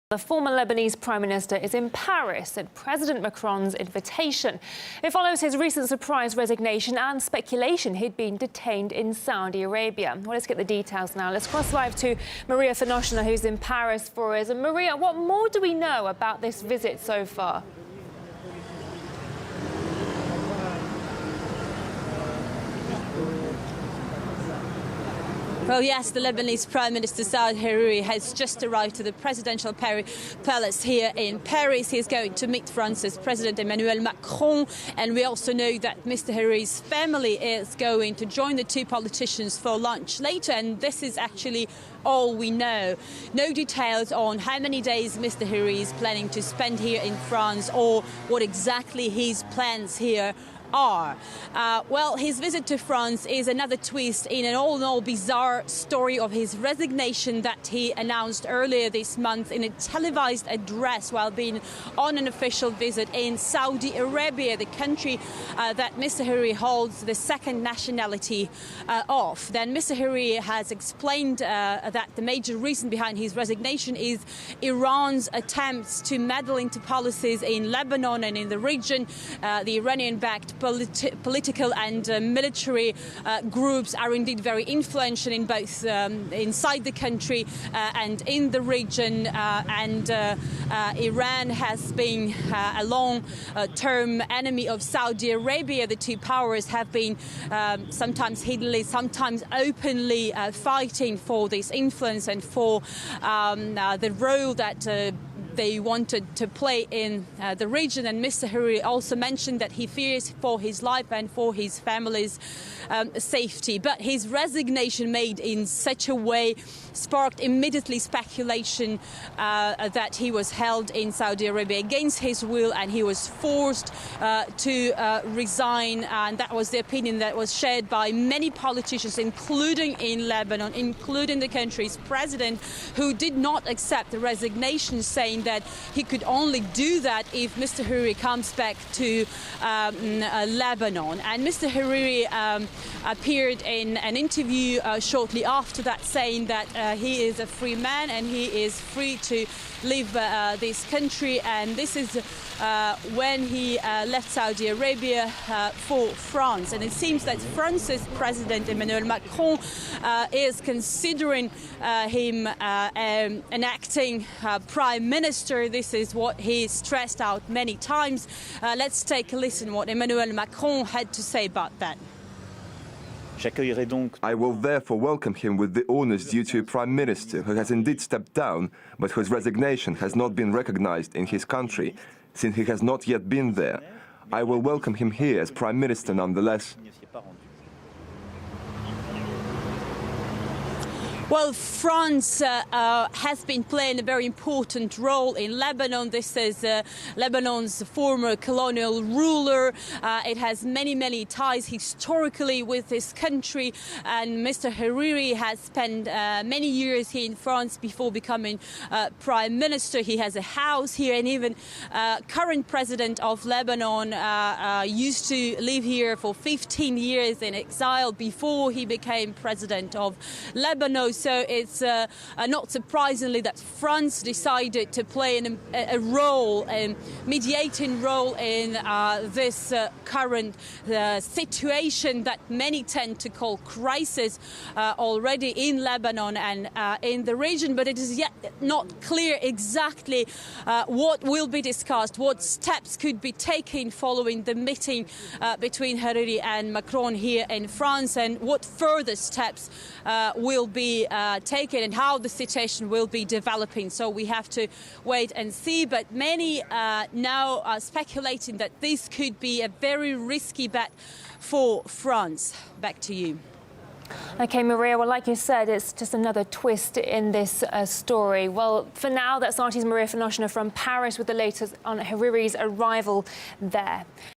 The former Lebanese Prime Minister is in Paris at President Macron's invitation. It follows his recent surprise resignation and speculation he'd been detained in Saudi Arabia. Well, let's get the details now. Let's cross live to Maria Finoshina, who's in Paris for us. And Maria, what more do we know about this visit so far? Well, yes, the Lebanese Prime Minister Saud Hariri has just arrived to the presidential palace here in Paris. He's going to meet France's President Emmanuel Macron. And we also know that Mr. Hariri's family is going to join the two politicians for lunch later. And this is actually all we know. No details on how many days Mr. Hariri is planning to spend here in France or what exactly his plans here are. Well, his visit to France is another twist in an all-in-all bizarre story of his resignation that he announced earlier this month in a televised address while being on an official visit in Saudi Arabia, the country that Mr. Hariri holds the second nationality of. Then Mr. Hariri has explained that the major reason behind his resignation is Iran's attempts to meddle into policies in Lebanon and in the region. The Iranian-backed political and military groups are indeed very influential in both inside the country and in the region. Iran has been a long-term enemy of Saudi Arabia. The two powers have been sometimes hiddenly, sometimes openly fighting for this influence and for the role that they wanted to play in the region. And Mr. Hariri also mentioned that he fears for his life and for his family's safety. But his resignation made in such a way sparked immediately speculation that he was held in Saudi Arabia against his will and he was forced to resign. And that was the opinion that was shared by many politicians, including in Lebanon, including the country's president, who did not accept the resignation, saying that he could only do that if Mr. Hariri comes back to Lebanon. And Mr. Hariri appeared in an interview shortly after that, saying that he is a free man and he is free to leave this country. And this is when he left Saudi Arabia for France. And it seems that France's President Emmanuel Macron is considering him an acting prime minister. This is what he stressed out many times. Let's take a listen what Emmanuel Macron had to say about that. I will therefore welcome him with the honours due to a Prime Minister who has indeed stepped down, but whose resignation has not been recognized in his country, since he has not yet been there. I will welcome him here as Prime Minister nonetheless. Well, France has been playing a very important role in Lebanon. This is Lebanon's former colonial ruler. It has many ties historically with this country. And Mr. Hariri has spent many years here in France before becoming Prime Minister. He has a house here, and even current president of Lebanon used to live here for 15 years in exile before he became president of Lebanon. So it's not surprisingly that France decided to play a role, a mediating role in this current situation that many tend to call crisis already in Lebanon and in the region. But it is yet not clear exactly what will be discussed, what steps could be taken following the meeting between Hariri and Macron here in France, and what further steps will be taken and how the situation will be developing. So we have to wait and see. But many now are speculating that this could be a very risky bet for France. Back to you. OK, Maria, well, like you said, it's just another twist in this story. Well, for now, that's RT's Maria Finoshina from Paris with the latest on Hariri's arrival there.